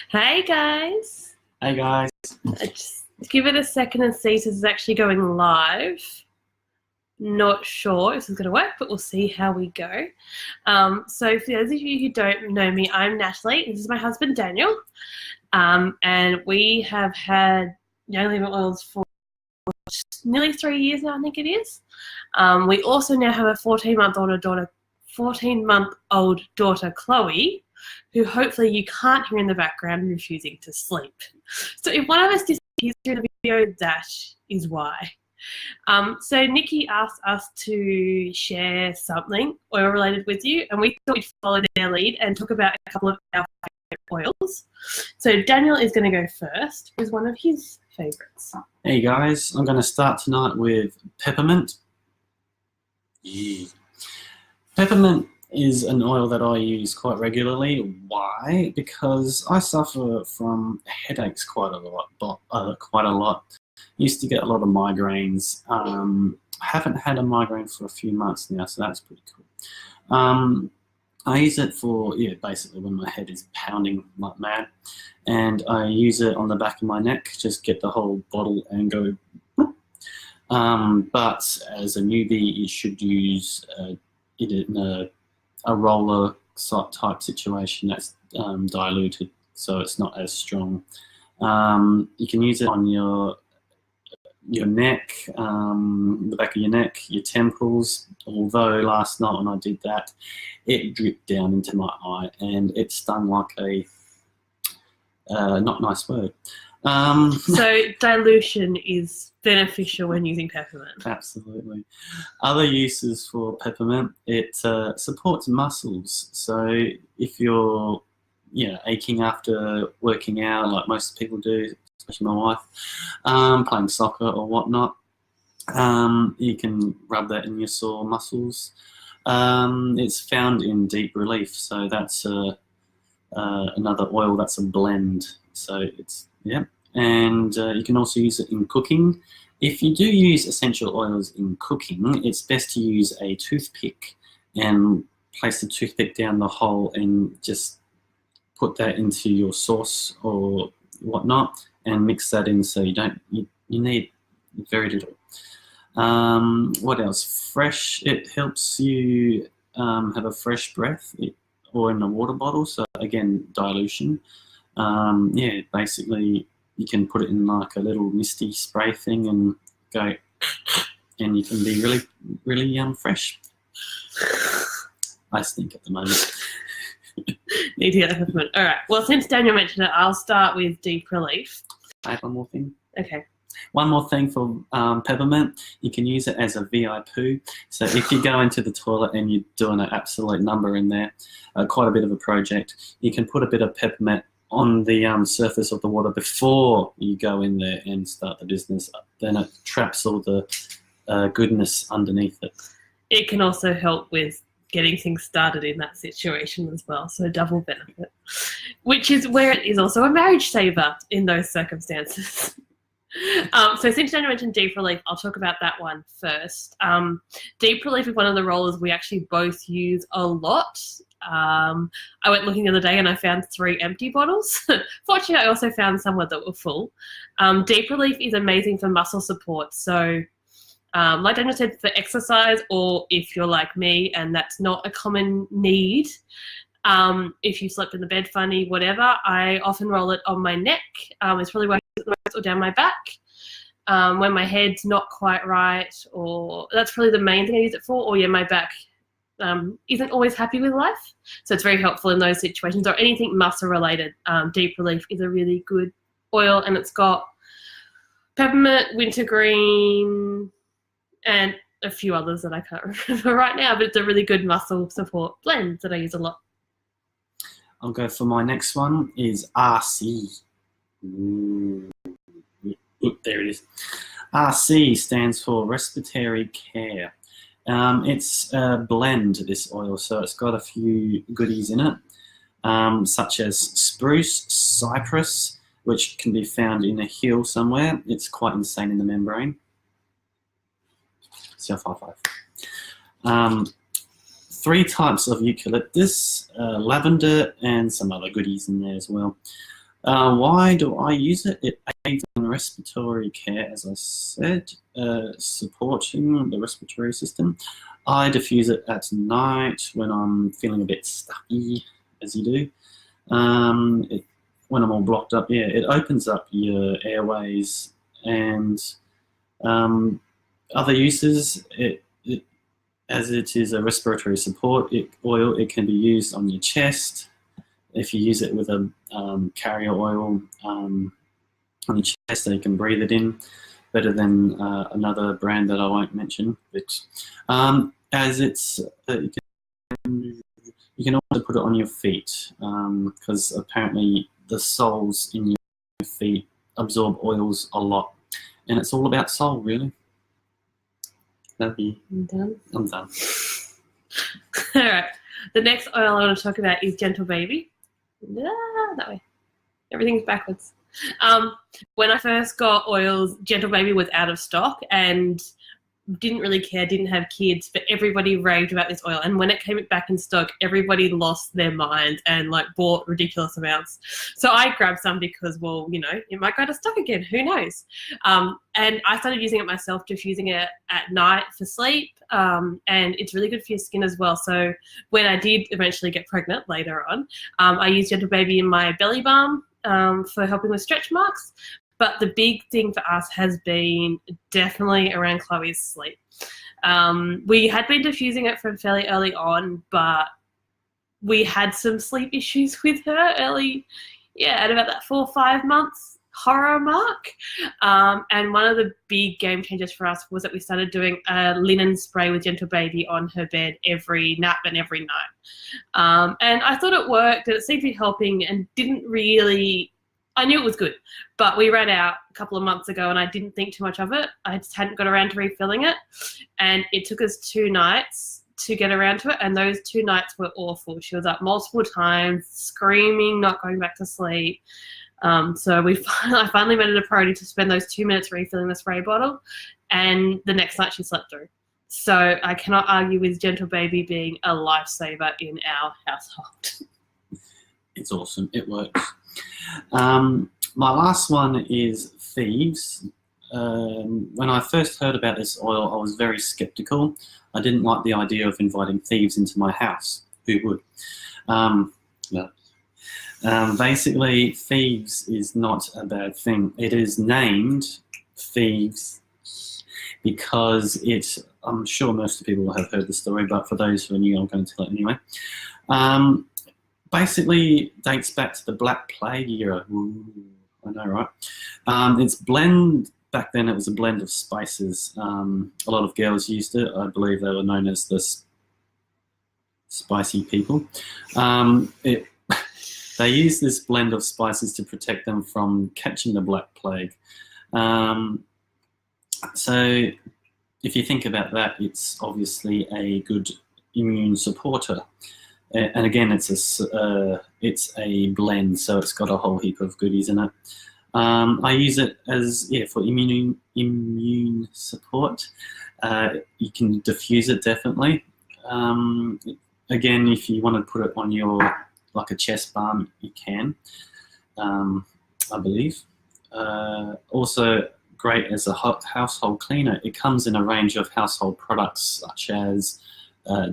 Hey guys, Hey guys. just give it a second and see if this is actually going live. Not sure if this is going to work, but we'll see how we go. So for those of you who don't know me, I'm Natalie. This is my husband Daniel, and we have had Young Living Oils for nearly 3 years now, I think it is. We also now have a 14-month-old daughter, Chloe, who hopefully you can't hear in the background refusing to sleep. So if one of us disappears through the video, that is why. So Nikki asked us to share something oil related with you, and we thought we'd follow their lead and talk about a couple of our favourite oils. So Daniel is going to go first with one of his favourites. Hey guys, I'm going to start tonight with peppermint. Yeah. Peppermint is an oil that I use quite regularly. Why? Because I suffer from headaches quite a lot. Used to get a lot of migraines. Haven't had a migraine for a few months now, so that's pretty cool. I use it for, basically when my head is pounding like mad. And I use it on the back of my neck, just get the whole bottle and go. But as a newbie, you should use it in a roller type situation that's diluted, so it's not as strong. You can use it on your neck, the back of your neck, your temples, although last night when I did that, it dripped down into my eye and it stung like a not nice word. So dilution is beneficial when using peppermint. Absolutely. Other uses for peppermint, it supports muscles. So if you're aching after working out, like most people do, especially my wife, playing soccer or whatnot, you can rub that in your sore muscles. It's found in deep relief, so that's another oil that's a blend. So it's, and you can also use it in cooking. If you do use essential oils in cooking, it's best to use a toothpick and place the toothpick down the hole and just put that into your sauce or whatnot and mix that in, so you need very little. What else? Fresh, it helps you have a fresh breath, or in a water bottle, so again, dilution. Basically you can put it in like a little misty spray thing and go, and you can be really, really fresh. I stink at the moment. Need to get a peppermint. All right. Well, since Daniel mentioned it, I'll start with deep relief. I have one more thing. Okay. One more thing for peppermint, you can use it as a VI poo. So if you go into the toilet and you're doing an absolute number in there, quite a bit of a project, you can put a bit of peppermint on the surface of the water before you go in there and start the business. Then it traps all the goodness underneath it. It can also help with getting things started in that situation as well, so double benefit, which is where it is also a marriage saver in those circumstances. So since Daniel mentioned deep relief, I'll talk about that one first. Deep relief is one of the rollers we actually both use a lot. I went looking the other day and I found 3 empty bottles. Fortunately, I also found some that were full. Deep relief is amazing for muscle support. So like Daniel said, for exercise, or if you're like me and that's not a common need, if you slept in the bed funny, whatever, I often roll it on my neck. It's probably working or down my back when my head's not quite right, or that's probably the main thing I use it for, or my back isn't always happy with life, so it's very helpful in those situations, or anything muscle related. Deep relief is a really good oil, and it's got peppermint, wintergreen, and a few others that I can't remember right now, but it's a really good muscle support blend that I use a lot. I'll go for my next one, is RC. There it is. RC stands for respiratory care. It's a blend, this oil, so it's got a few goodies in it, such as spruce, cypress, which can be found in a hill somewhere. It's quite insane in the membrane. Self high five. 3 types of eucalyptus, lavender, and some other goodies in there as well. Why do I use it? It aids in respiratory care, as I said, supporting the respiratory system. I diffuse it at night when I'm feeling a bit stuffy, as you do. When I'm all blocked up, yeah, it opens up your airways. And other uses, as it is a respiratory support oil, it can be used on your chest. If you use it with a carrier oil on your chest, so you can breathe it in better than another brand that I won't mention. But as it's, you can also put it on your feet because apparently the soles in your feet absorb oils a lot, and it's all about sole, really. I'm done. I'm done. All right. The next oil I want to talk about is Gentle Baby. That way. Everything's backwards. When I first got oils, Gentle Baby was out of stock and didn't really care, didn't have kids, but everybody raved about this oil. And when it came back in stock, everybody lost their mind and like bought ridiculous amounts. So I grabbed some because, well, you know, it might go to stock again. Who knows? And I started using it myself, diffusing it at night for sleep. And it's really good for your skin as well. So when I did eventually get pregnant later on, I used Gentle Baby in my belly balm for helping with stretch marks. But the big thing for us has been definitely around Chloe's sleep. We had been diffusing it from fairly early on, but we had some sleep issues with her at about that 4 or 5 months horror mark. And one of the big game changers for us was that we started doing a linen spray with Gentle Baby on her bed every nap and every night. And I thought it worked and it seemed to be helping and didn't really... I knew it was good, but we ran out a couple of months ago and I didn't think too much of it. I just hadn't got around to refilling it. And it took us 2 nights to get around to it. And those 2 nights were awful. She was up multiple times, screaming, not going back to sleep. So I finally made it a priority to spend those 2 minutes refilling the spray bottle. And the next night she slept through. So I cannot argue with Gentle Baby being a lifesaver in our household. It's awesome. It works. My last one is Thieves. When I first heard about this oil, I was very skeptical. I didn't like the idea of inviting thieves into my house. Who would? No. Basically, Thieves is not a bad thing. It is named Thieves because I'm sure most people have heard the story, but for those who are new, I'm going to tell it anyway. Basically dates back to the Black Plague era. Ooh, I know, right? Back then it was a blend of spices. A lot of girls used it. I believe they were known as the spicy people. They used this blend of spices to protect them from catching the Black Plague. So if you think about that, it's obviously a good immune supporter. And again, it's a blend, so it's got a whole heap of goodies in it. I use it as for immune support. You can diffuse it definitely. Again, if you want to put it on your like a chest balm, you can. I believe. Also great as a household cleaner. It comes in a range of household products such as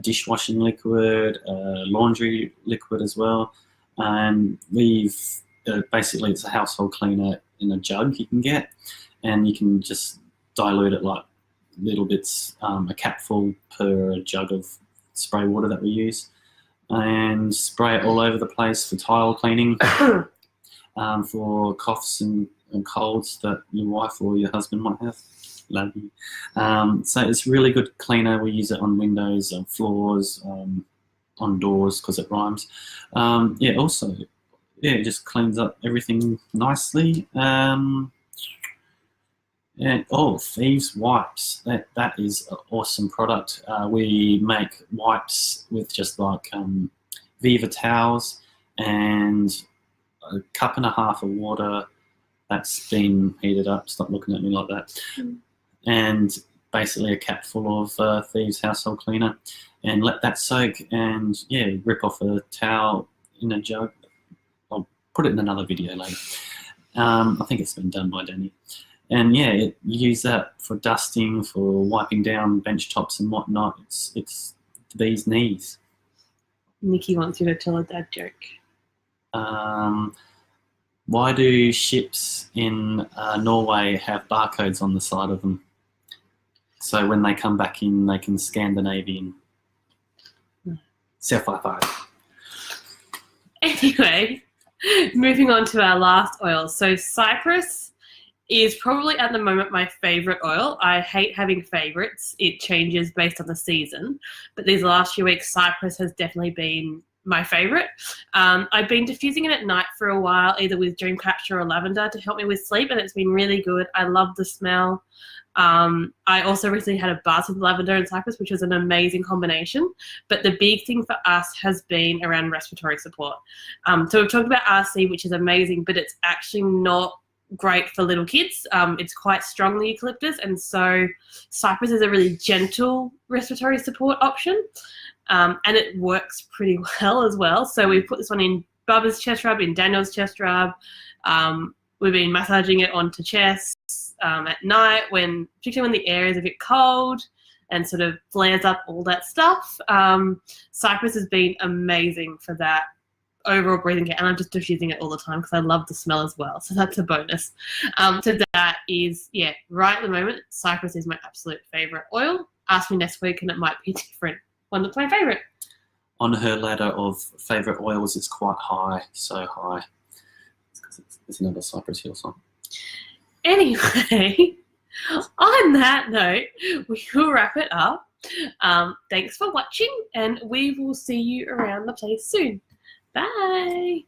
dishwashing liquid, laundry liquid as well, and basically it's a household cleaner in a jug you can get, and you can just dilute it like little bits, a capful per jug of spray water that we use, and spray it all over the place for tile cleaning, for coughs and colds that your wife or your husband might have. Love you. So it's really good cleaner. We use it on windows, on floors, on doors because it rhymes. It just cleans up everything nicely. Thieves wipes. That is an awesome product. We make wipes with just like Viva towels and a cup and a half of water that's been heated up. Stop looking at me like that. And basically a cap full of Thieves household cleaner, and let that soak, and rip off a towel in a jug. put it in another video later. I think it's been done by Danny. And yeah, you use that for dusting, for wiping down bench tops and whatnot. It's the bee's knees. Nikki wants you to tell a dad joke. Why do ships in Norway have barcodes on the side of them? So when they come back in, they can scan the Navy in. Self high five. Anyway, moving on to our last oil. So cypress is probably at the moment my favorite oil. I hate having favorites. It changes based on the season. But these last few weeks, cypress has definitely been my favorite. I've been diffusing it at night for a while, either with Dreamcatcher or lavender to help me with sleep, and it's been really good. I love the smell. I also recently had a bath with lavender and cypress, which was an amazing combination. But the big thing for us has been around respiratory support. So we've talked about RC, which is amazing, but it's actually not great for little kids. It's quite strong, the eucalyptus, and so cypress is a really gentle respiratory support option. And it works pretty well as well. So we put this one in Bubba's chest rub, in Daniel's chest rub. We've been massaging it onto chests at night, particularly when the air is a bit cold and sort of flares up all that stuff. Cypress has been amazing for that overall breathing care, and I'm just diffusing it all the time because I love the smell as well. So that's a bonus. So that is, right at the moment, cypress is my absolute favourite oil. Ask me next week and it might be a different one that's my favourite. On her ladder of favourite oils, it's quite high, so high. It's another Cypress Hill song. Anyway, on that note, we will wrap it up. Thanks for watching, and we will see you around the place soon. Bye.